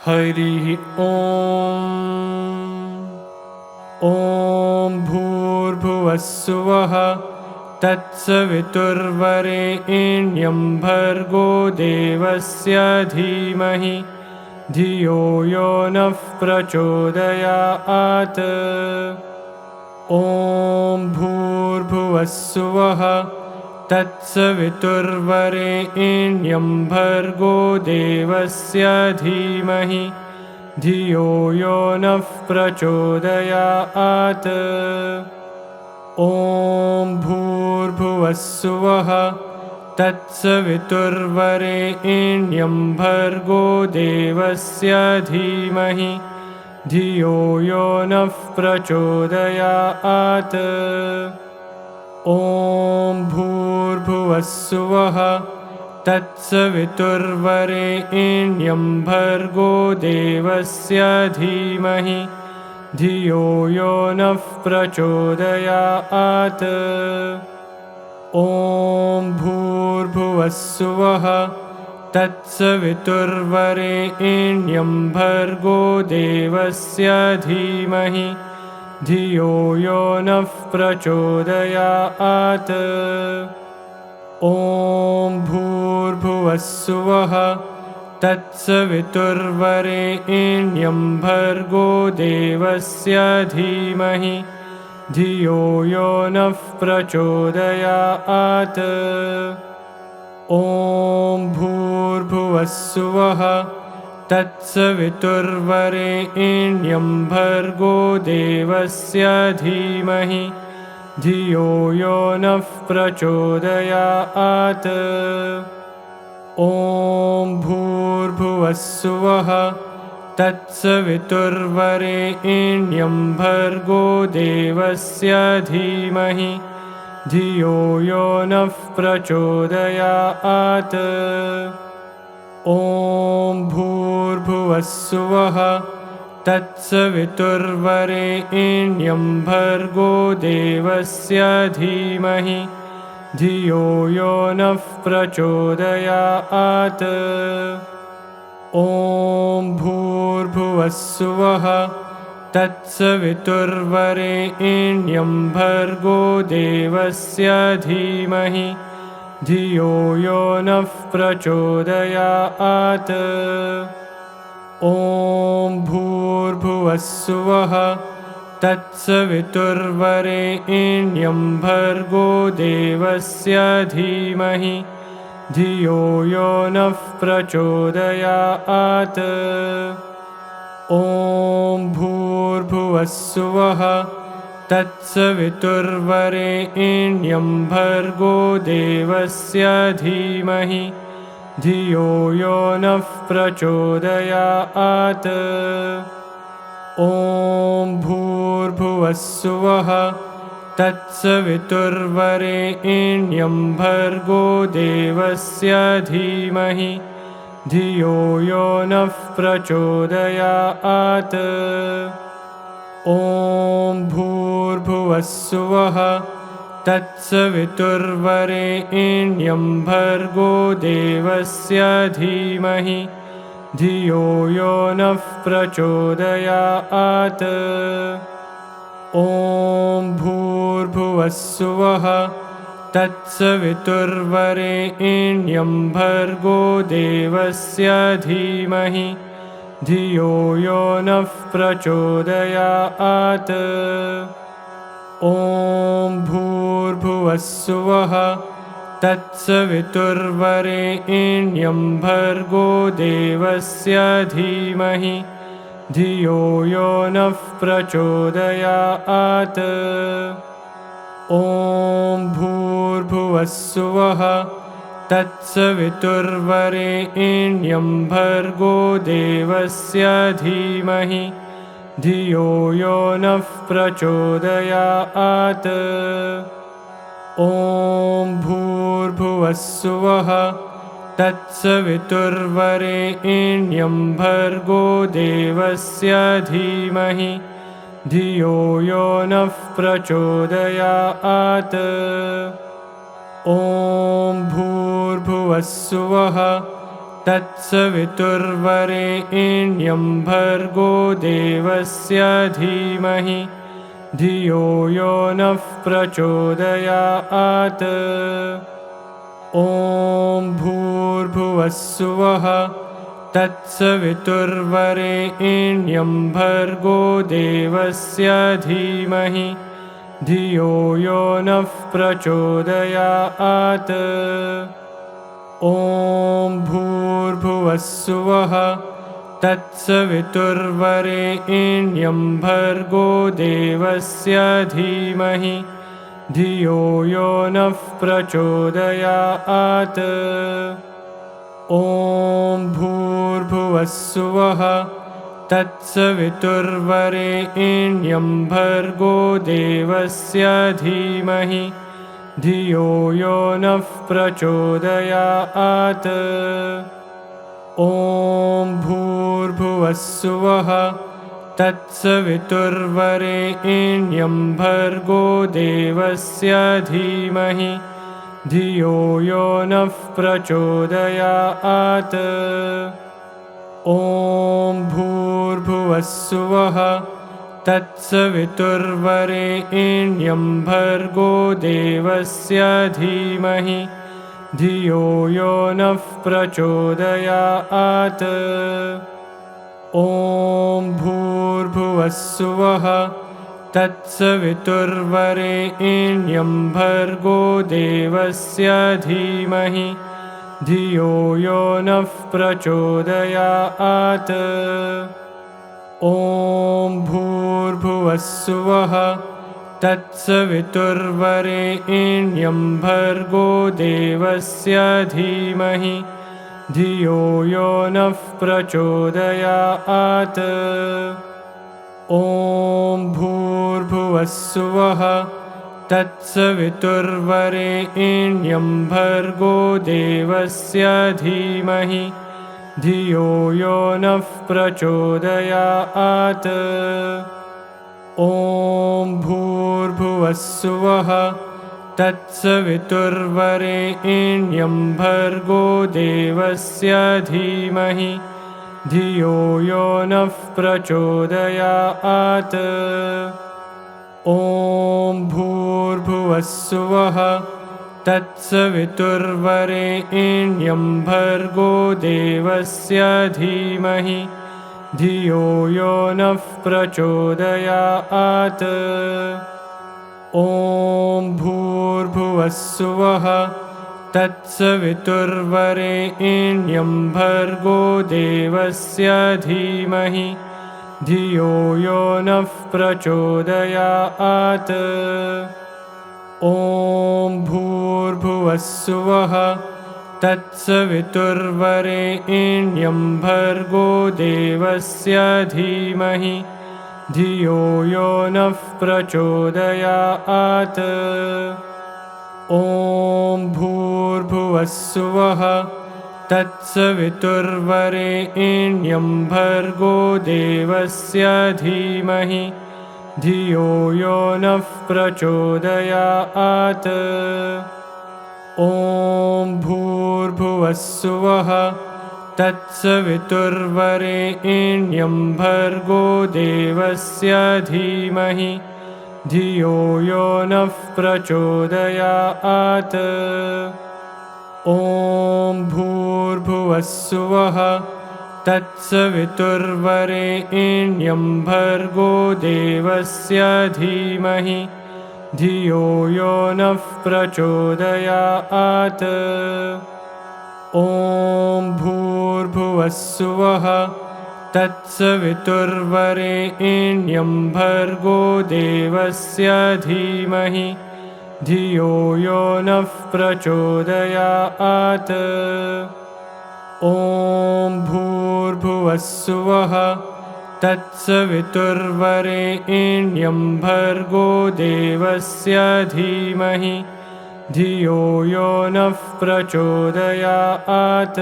हरिः ॐ। ॐ भूर्भुवस्सुवः तत्सवितुर्वरेण्यं भर्गो देवस्य धीमहि धियो यो नः प्रचोदयात्। ॐ भूर्भुवस्सुवः तत्सवितुर्वरेण्यं भर्गो देवस्य धीमहि धियो यो नः प्रचोदयात्। ॐ भूर्भुवस्सुवः तत्सवितुर्वरेण्यं भर्गो देवस्य धीमहि धियो यो नः प्रचोदयात्। ॐ भूर्भुवस्सुवः तत्सवितुर्वरेण्यं भर्गो देवस्य धीमहि धियो यो नः प्रचोदयात्। ॐ भूर्भुवस्सुवः तत्सवितुर्वरेण्यं भर्गो देवस्य धीमहि धियो यो नः प्रचोदयात्। ॐ भूर्भुवस्सुवः तत्सवितुर्वरेण्यं भर्गो देवस्य धीमहि धियो यो नः प्रचोदयात्। ॐ भूर्भुवस्सुवः तत्सवितुर्वरेण्यं भर्गो देवस्य धीमहि धियो यो नः प्रचोदयात्। ॐ भूर्भुवस्सुवः तत्सवितुर्वरेण्यं भर्गो देवस्य धीमहि धियो यो नः प्रचोदयात्। ॐ भूर्भुवस्सुवः तत्सवितुर्वरेण्यं भर्गो देवस्य धीमहि धियो यो नः प्रचोदयात्। ॐ भूर्भुवस्सुवः तत्सवितुर्वरेण्यं भर्गो देवस्य धीमहि धियो यो नः प्रचोदयात्। ॐ भूर्भुवस्सुवः तत्सवितुर्वरेण्यं भर्गो देवस्य धीमहि धियो यो नः प्रचोदयात्। ॐ भूर्भुवस्सुवः तत्सवितुर्वरेण्यं भर्गो देवस्य धीमहि धियो यो नः प्रचोदयात्। ॐ भूर्भुवस्सुवः तत्सवितुर्वरेण्यं भर्गो देवस्य धीमहि धियो यो नः प्रचोदयात्। ॐ भूर्भुवस्सुवः तत्सवितुर्वरेण्यं भर्गो देवस्य धीमहि धियो यो नः प्रचोदयात्। ॐ भूर्भुवस्सुवः तत्सवितुर्वरेण्यं भर्गो देवस्य धीमहि धियो यो नः प्रचोदयात्। ॐ भूर्भुवस्सुवः तत्सवितुर्वरेण्यं भर्गो देवस्य धीमहि धियो यो नः प्रचोदयात्। ॐ भूर्भुवस्सुवः तत्सवितुर्वरेण्यं भर्गो देवस्य धीमहि धियो यो नः प्रचोदयात्। ॐ भूर्भुवस्सुवः तत्सवितुर्वरेण्यं भर्गो देवस्य धीमहि धियो यो नः प्रचोदयात्। ॐ भूर्भुवस्सुवः तत्सवितुर्वरेण्यं भर्गो देवस्य धीमहि धियो यो नः प्रचोदयात्। ॐ भूर्भुवस्सुवः तत्सवितुर्वरेण्यं भर्गो देवस्य धीमहि धियो यो नः प्रचोदयात्। ॐ भूर्भुवस्सुवः तत्सवितुर्वरेण्यं भर्गो देवस्य धीमहि धियो यो नः प्रचोदयात्। ॐ भूर्भुवस्सुवः तत्सवितुर्वरेण्यं भर्गो देवस्य धीमहि धियो यो नः प्रचोदयात्। ॐ भूर्भुवस्सुवः तत्सवितुर्वरेण्यं भर्गो देवस्य धीमहि धियो यो नः प्रचोदयात्। ॐ भूर्भुवस्सुवः तत्सवितुर्वरेण्यं भर्गो देवस्य धीमहि धियो यो नः प्रचोदयात्। ॐ भूर्भुवस्सुवः तत्सवितुर्वरेण्यं भर्गो देवस्य धीमहि धियो यो नः प्रचोदयात्। ॐ भूर्भुवस्सुवः तत्सवितुर्वरेण्यं भर्गो देवस्य धीमहि धियो यो नः प्रचोदयात्। ॐ भूर्भुवस्सुवः तत्सवितुर्वरेण्यं भर्गो देवस्य धीमहि धियो यो नः प्रचोदयात्। ॐ भूर्भुवस्सुवः तत्सवितुर्वरेण्यं भर्गो देवस्य धीमहि धियो यो नः प्रचोदयात्। ॐ भूर्भुवस्सुवः तत्सवितुर्वरेण्यं भर्गो देवस्य धीमहि धियो यो नः प्रचोदयात्। ॐ भूर्भुवस्सुवः तत्सवितुर्वरेण्यं भर्गो देवस्य धीमहि धियो यो नः प्रचोदयात्। ॐ भूर्भुवस्सुवः तत्सवितुर्वरेण्यं भर्गो देवस्य धीमहि धियो यो नः प्रचोदयात्। ॐ भूर्भुवस्सुवः तत्सवितुर्वरेण्यं भर्गो देवस्य धीमहि धियो यो नः प्रचोदयात्। ॐ भूर्भुवस्सुवः तत्सवितुर्वरेण्यं भर्गो देवस्य धीमहि धियो यो नः प्रचोदयात्। ॐ भूर्भुवस्सुवः तत्सवितुर्वरेण्यं भर्गो देवस्य धीमहि धियो यो नः प्रचोदयात्। ॐ भूर्भुवस्सुवः तत्सवितुर्वरेण्यं भर्गो देवस्य धीमहि धियो यो नः प्रचोदयात्। ॐ भूर्भुवस्सुवः तत्सवितुर्वरेण्यं भर्गो देवस्य धीमहि धियो यो नः प्रचोदयात्।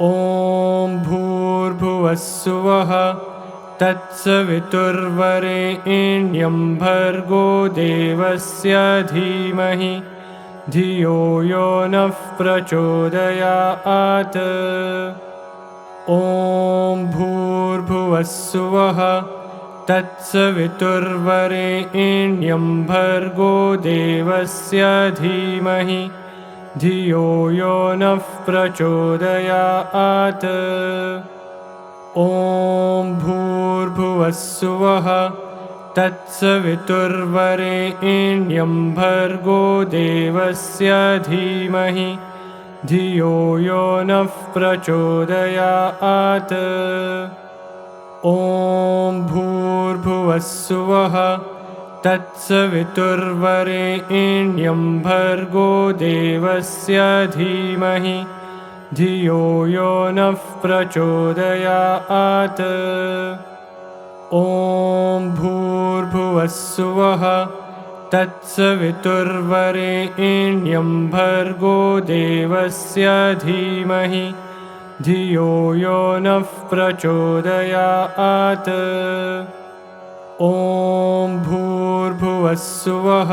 ॐ भूर्भुवस्सुवः तत्सवितुर्वरेण्यं भर्गो देवस्य धीमहि धियो यो नः प्रचोदयात्। ॐ भूर्भुवः स्वः तत्सवितुर्वरेण्यं भर्गो देवस्य धीमहि धियो यो नः प्रचोदयात्। ॐ भूर्भुवः स्वः तत्सवितुर्वरेण्यं भर्गो देवस्य धीमहि धियो यो नः प्रचोदयात्। ॐ भूर्भुवः स्वः तत्सवितुर्वरेण्यं भर्गो देवस्य धीमहि धियो यो नः प्रचोदयात्। ॐ भूर्भुवः स्वः तत्सवितुर्वरेण्यं भर्गो देवस्य धीमहि धियो यो नः प्रचोदयात्। ॐ भूर्भुवः स्वः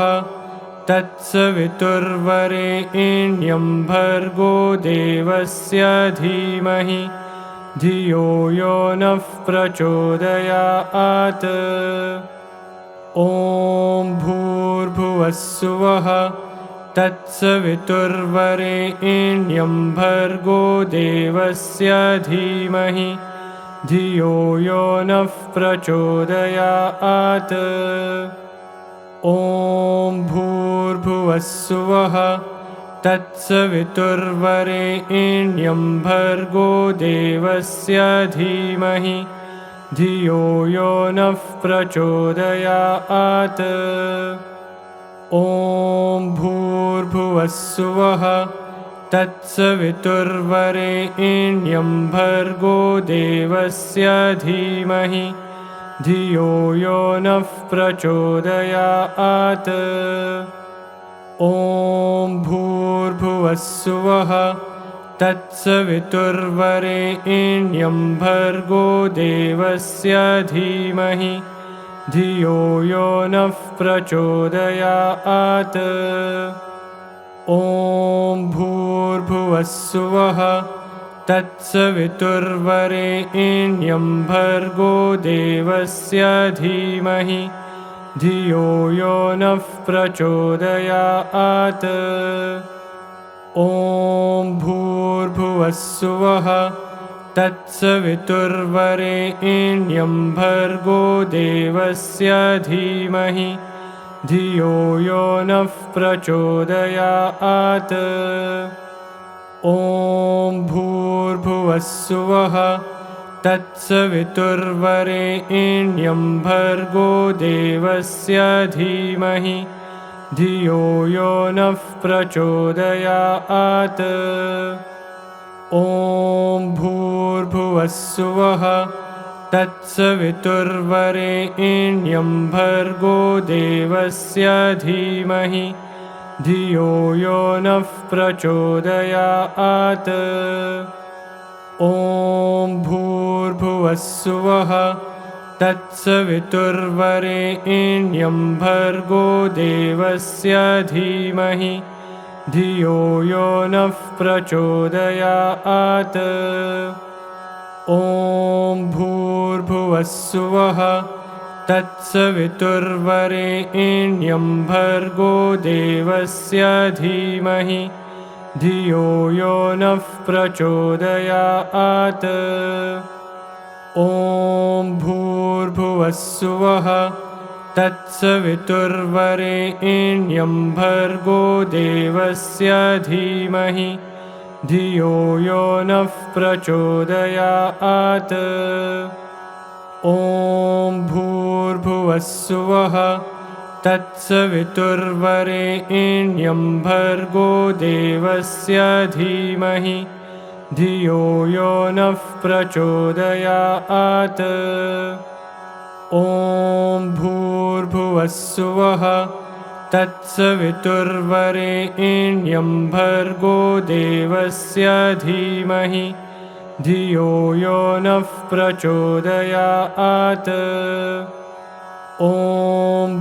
तत्सवितुर्वरेण्यं भर्गो देवस्य धीमहि धियो यो नः प्रचोदयात्। ॐ भूर्भुवः स्वः तत्सवितुर्वरेण्यं भर्गो देवस्य धीमहि धियो यो नः प्रचोदयात्। ॐ भूर्भुवः स्वः तत्सवितुर्वरेण्यं भर्गो देवस्य धीमहि धियो यो नः प्रचोदयात्। ॐ भूर्भुवः स्वः तत्सवितुर्वरेण्यं भर्गो देवस्य धीमहि धियो यो नः प्रचोदयात्। ॐ भूर्भुवः स्वः तत्सवितुर्वरेण्यं भर्गो देवस्य धीमहि धियो यो नः प्रचोदयात्। ॐ भूर्भुवः स्वः तत्सवितुर्वरेण्यं भर्गो देवस्य धीमहि धियो यो नः प्रचोदयात्। ॐ भूर्भुवः स्वः तत्सवितुर्वरेण्यं भर्गो देवस्य धीमहि धियो यो नः प्रचोदयात्। ॐ भूर्भुवः स्वः तत्सवितुर्वरेण्यं भर्गो देवस्य धीमहि धियो यो नः प्रचोदयात्। ॐ भूर्भुवः स्वः तत्सवितुर्वरेण्यं भर्गो देवस्य धीमहि धियो यो नः प्रचोदयात्। ॐ भूर्भुवः स्वः तत्सवितुर्वरेण्यं भर्गो देवस्य धीमहि धियो यो नः प्रचोदयात्। ॐ भूर्भुवः स्वः तत्सवितुर्वरेण्यं भर्गो देवस्य धीमहि धियो यो नः प्रचोदयात्। ॐ भूर्भुवः स्वः तत्सवितुर्वरेण्यं भर्गो देवस्य धीमहि धियो यो नः प्रचोदयात्। ॐ भूर्भुवः स्वः तत्सवितुर्वरेण्यं भर्गो देवस्य धीमहि धियो यो नः प्रचोदयात्। ॐ भूर्भुवः स्वः तत्सवितुर्वरेण्यं भर्गो देवस्य धीमहि धियो यो नः प्रचोदयात्। ॐ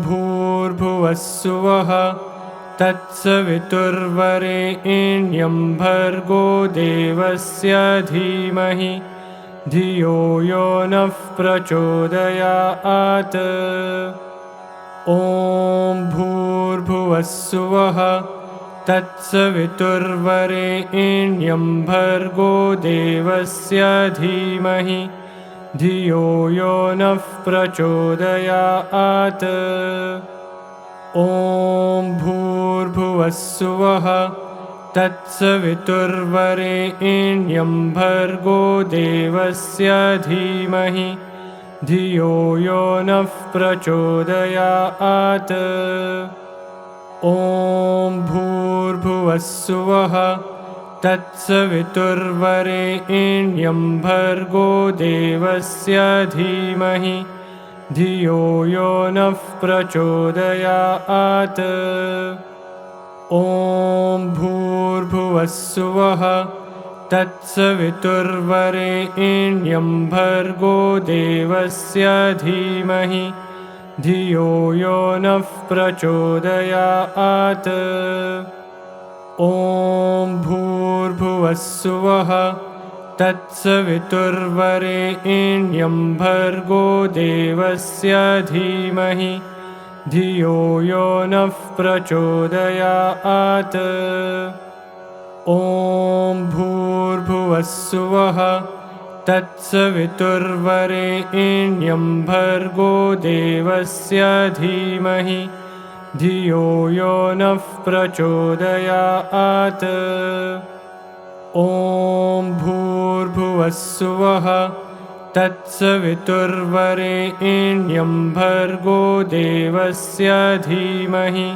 भूर्भुवः स्वः तत्सवितुर्वरेण्यं भर्गो देवस्य धीमहि धियो यो नः प्रचोदयात्। ॐ भूर्भुवस्सुवः तत्सवितुर्वरेण्यं भर्गो देवस्य धीमहि धियो यो नः प्रचोदयात्। ॐ भूर्भुवस्सुवः तत्सवितुर्वरेण्यं भर्गो देवस्य धीमहि धियो यो नः प्रचोदयात्। ॐ भूर्भुवस्सुवः तत्सवितुर्वरेण्यं भर्गो देवस्य धीमहि धियो यो नः प्रचोदयात्। ॐ भूर्भुवस्सुवः तत्सवितुर्वरेण्यं भर्गो देवस्य धीमहि धियो यो नः प्रचोदयात्। ॐ भूर्भुवस्सुवः तत्सवितुर्वरेण्यं भर्गो देवस्य धीमहि धियो यो नः प्रचोदयात्। ॐ भूर्भुवस्सुवः तत्सवितुर्वरेण्यं भर्गो देवस्य धीमहि धियो यो नः प्रचोदयात्। ॐ भूर्भुवस्सुवः तत्सवितुर्वरेण्यं भर्गो देवस्य धीमहि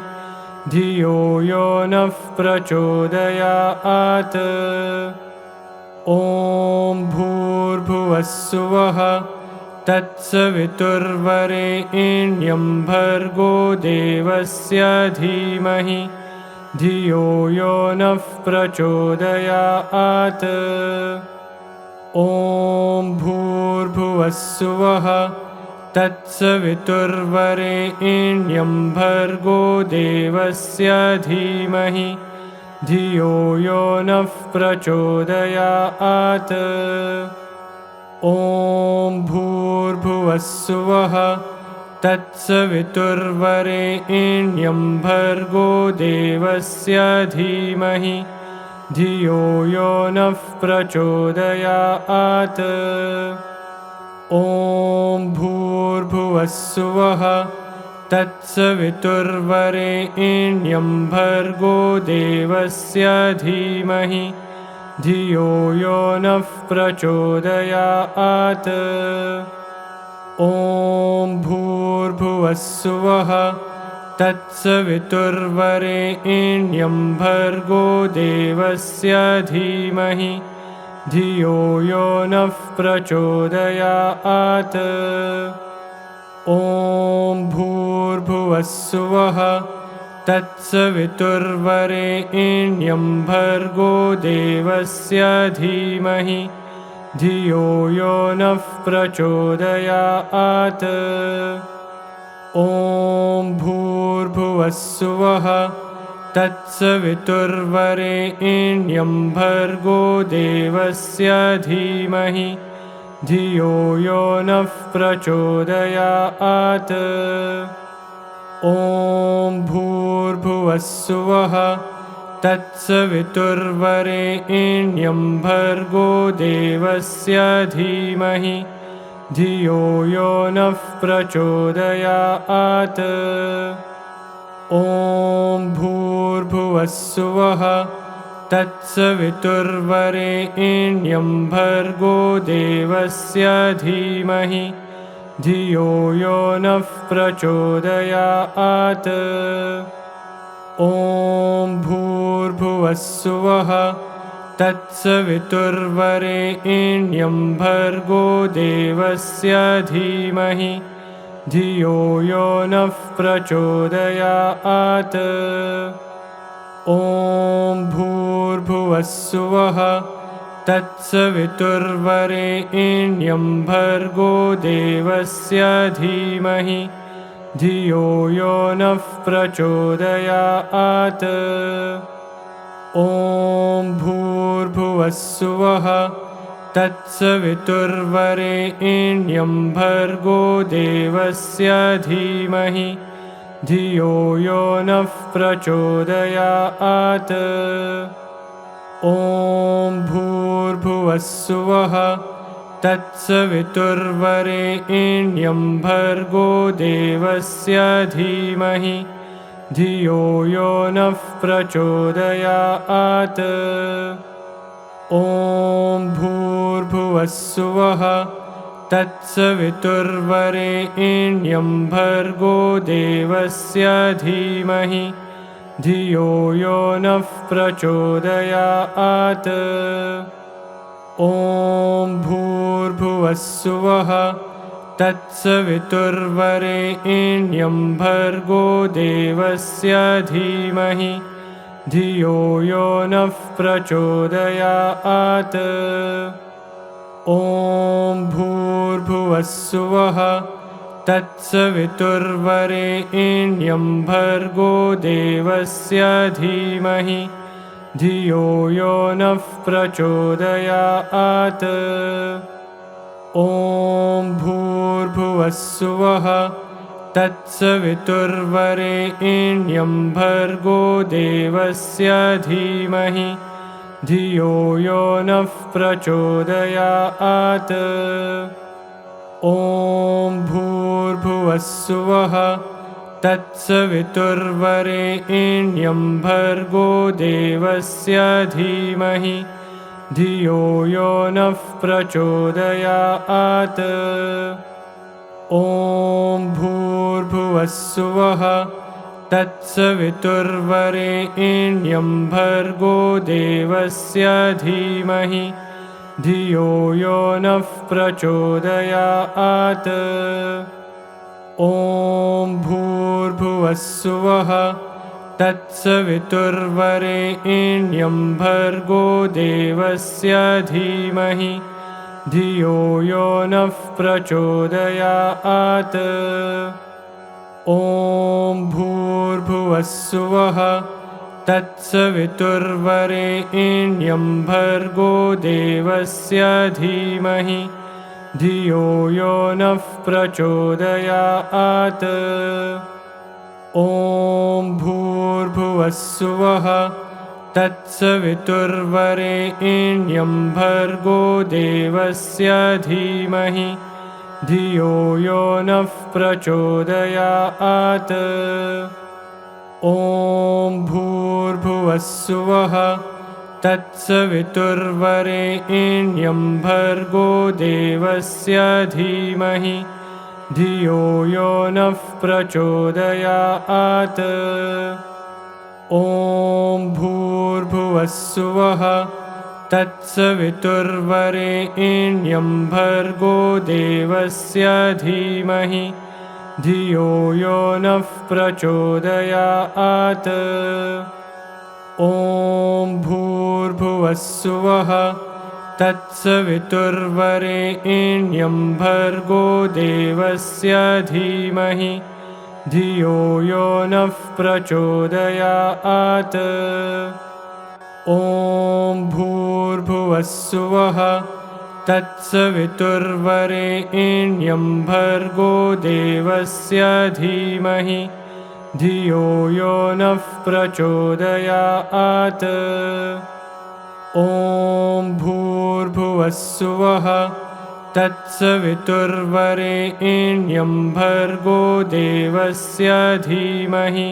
धियो यो नः प्रचोदयात्। ॐ भूर्भुवस्सुवः तत्सवितुर्वरेण्यं भर्गो देवस्य धीमहि धियो यो नः प्रचोदयात्। ॐ भूर्भुवस्सुवः तत्सवितुर्वरेण्यं भर्गो देवस्य धीमहि धियो यो नः प्रचोदयात्। ॐ भूर्भुवस्सुवः तत्सवितुर्वरेण्यं भर्गो देवस्य धीमहि धियो यो नः प्रचोदयात्। ॐ भूर्भुवस्सुवः तत्सवितुर्वरेण्यं भर्गो देवस्य धीमहि धियो यो नः प्रचोदयात्। ॐ भूर्भुवस्सुवः तत्सवितुर्वरेण्यं भर्गो देवस्य धीमहि धियो यो नः प्रचोदयात्। ॐ भूर्भुवस्सुवः तत्सवितुर्वरेण्यं भर्गो देवस्य धीमहि धियो यो नः प्रचोदयात्। ॐ भूर्भुवस्सुवः तत्सवितुर्वरेण्यं भर्गो देवस्य धीमहि धियो यो नः प्रचोदयात्। ॐ भूर्भुवस्सुवः तत्सवितुर्वरेण्यं भर्गो देवस्य धीमहि धियो यो नः प्रचोदयात्। ॐ भूर्भुवस्सुवः तत्सवितुर्वरेण्यं भर्गो देवस्य धीमहि धियो यो नः प्रचोदयात्। ॐ भूर्भुवस्सुवः तत्सवितुर्वरेण्यं भर्गो देवस्य धीमहि धियो यो नः प्रचोदयात्। ॐ भूर्भुवस्सुवः तत्सवितुर्वरेण्यं भर्गो देवस्य धीमहि धियो यो नः प्रचोदयात्। ॐ भूर्भुवस्सुवः तत्सवितुर्वरेण्यं भर्गो देवस्य धीमहि धियो यो नः प्रचोदयात्। ॐ भूर्भुवस्सुवः तत्सवितुर्वरेण्यं भर्गो देवस्य धीमहि धियो यो नः प्रचोदयात्। ॐ भूर्भुवस्सुवः तत्सवितुर्वरेण्यं भर्गो देवस्य धीमहि धियो यो नः प्रचोदयात्। ॐ भूर्भुवस्सुवः तत्सवितुर्वरेण्यं भर्गो देवस्य धीमहि धियो यो नः प्रचोदयात्। ॐ भूर्भुवस्सुवः तत्सवितुर्वरेण्यं भर्गो देवस्य धीमहि धियो यो नः प्रचोदयात्। ॐ भूर्भुवस्सुवः तत्सवितुर्वरेण्यं भर्गो देवस्य धीमहि धियो यो नः प्रचोदयात्। ॐ भूर्भुवस्सुवः तत्सवितुर्वरेण्यं भर्गो देवस्य धीमहि धियो यो नः प्रचोदयात्। ॐ भूर्भुवस्सुवः तत्सवितुर्वरेण्यं भर्गो देवस्य धीमहि धियो यो नः प्रचोदयात्। ॐ भूर्भुवस्सुवः तत्सवितुर्वरेण्यं भर्गो देवस्य धीमहि धियो यो नः प्रचोदयात्। ॐ भूर्भुवस्सुवः तत्सवितुर्वरेण्यं भर्गो देवस्य धीमहि धियो यो नः प्रचोदयात्। ॐ भूर्भुवस्सुवः तत्सवितुर्वरेण्यं भर्गो देवस्य धीमहि धियो यो नः प्रचोदयात्। ॐ भूर्भुवस्सुवः तत्सवितुर्वरेण्यं भर्गो देवस्य धीमहि धियो यो नः प्रचोदयात्। ॐ भूर्भुवस्सुवः तत्सवितुर्वरेण्यं भर्गो देवस्य धीमहि धियो यो नः प्रचोदयात्। ॐ भूर्भुवस्सुवः तत्सवितुर्वरेण्यं भर्गो देवस्य धीमहि धियो यो नः प्रचोदयात्। ॐ भूर्भुवस्सुवः तत्सवितुर्वरेण्यं भर्गो देवस्य धीमहि धियो यो नः प्रचोदयात्। ॐ भूर्भुवस्सुवः तत्सवितुर्वरेण्यं भर्गो देवस्य धीमहि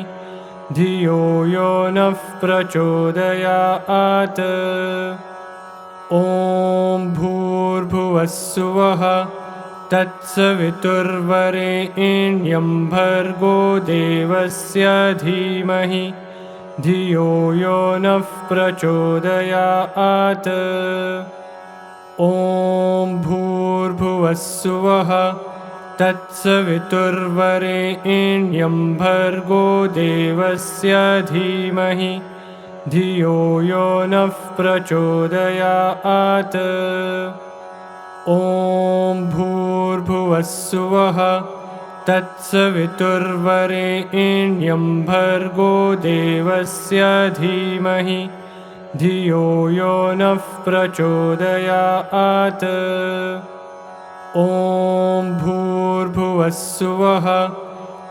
धियो यो नः प्रचोदयात्। ॐ भूर्भुवस्सुवः तत्सवितुर्वरेण्यं भर्गो देवस्य धीमहि धियो यो नः प्रचोदयात्। ॐ भूर्भुवस्सुवः तत्सवितुर्वरेण्यं भर्गो देवस्य धीमहि धियो यो नः प्रचोदयात्। ॐ भूर्भुवस्सुवः तत्सवितुर्वरेण्यं भर्गो देवस्य धीमहि धियो यो नः प्रचोदयात्। ॐ भूर्भुवस्सुवः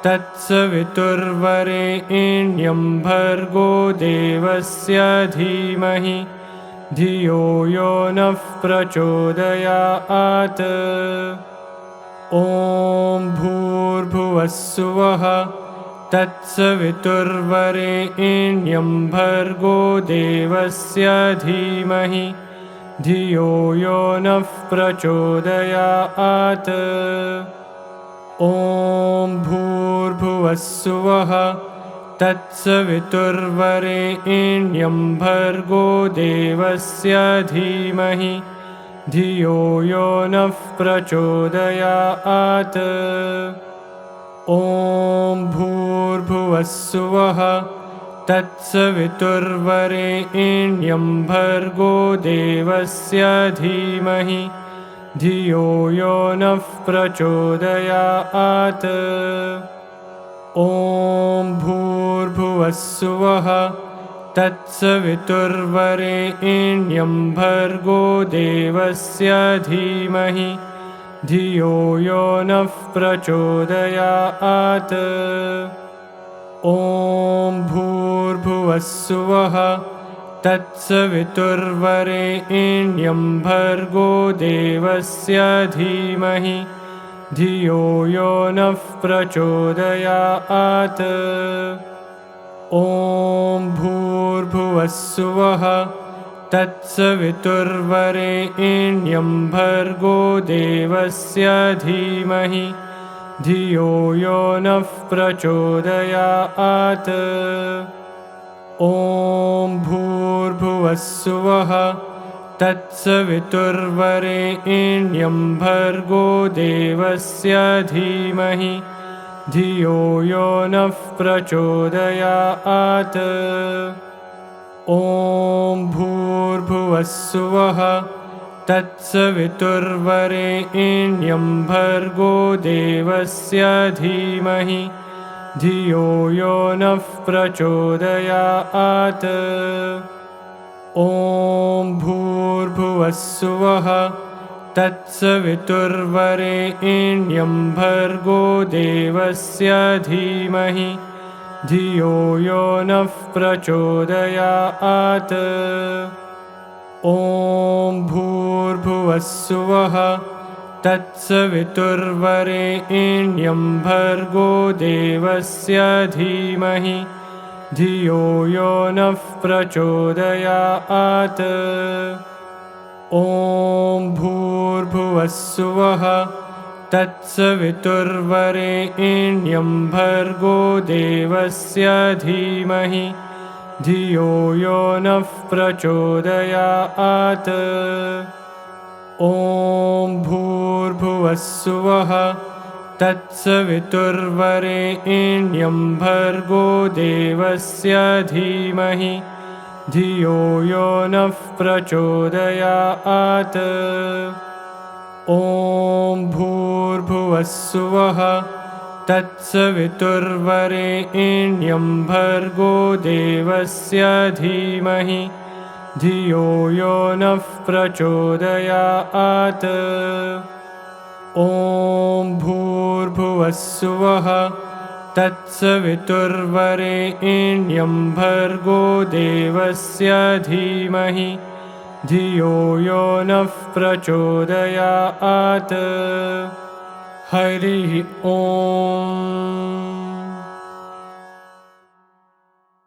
तत्सवितुर्वरेण्यं भर्गो देवस्य धीमहि धियो यो नः प्रचोदयात्। ॐ भूर्भुवस्सुवः तत्सवितुर्वरेण्यं भर्गो देवस्य धीमहि धियो यो नः प्रचोदयात्। ॐ भूर्भुवस्सुवः तत्सवितुर्वरेण्यं भर्गो देवस्य धीमहि धियो यो नः प्रचोदयात्। ॐ भूर्भुवस्सुवः तत्सवितुर्वरेण्यं भर्गो देवस्य धीमहि धियो यो नः प्रचोदयात्। ॐ भूर्भुवस्सुवः तत्सवितुर्वरेण्यं भर्गो देवस्य धीमहि धियो यो नः प्रचोदयात्। ॐ भूर्भुवस्सुवः तत्सवितुर्वरेण्यं भर्गो देवस्य धीमहि धियो यो नः प्रचोदयात्। ॐ भूर्भुवस्सुवः तत्सवितुर्वरेण्यं भर्गो देवस्य धीमहि धियो यो नः प्रचोदयात्। ॐ भूर्भुवस्सुवः तत्सवितुर्वरेण्यं भर्गो देवस्य धीमहि धियो यो नः प्रचोदयात्। ॐ भूर्भुवस्सुवः तत्सवितुर्वरेण्यं भर्गो देवस्य धीमहि धियो यो नः प्रचोदयात्। ॐ भूर्भुवस्सुवः तत्सवितुर्वरेण्यं भर्गो देवस्य धीमहि धियो यो नः प्रचोदयात्। ॐ भूर्भुवस्सुवः तत्सवितुर्वरेण्यं भर्गो देवस्य धीमहि धियो यो नः प्रचोदयात्। ॐ भूर्भुवस्सुवः तत्सवितुर्वरेण्यं भर्गो देवस्य धीमहि धियो यो नः प्रचोदयात्। ॐ भूर्भुवस्सुवः तत्सवितुर्वरेण्यं भर्गो देवस्य धीमहि धियो यो नः प्रचोदयात्। ॐ भूर्भुवस्सुवः तत्सवितुर्वरेण्यं भर्गो देवस्य धीमहि धियो यो नः प्रचोदयात्। ॐ भूर्भुवस्सुवः तत्सवितुर्वरेण्यं भर्गो देवस्य धीमहि धियो यो नः प्रचोदयात्। हरिः ॐ।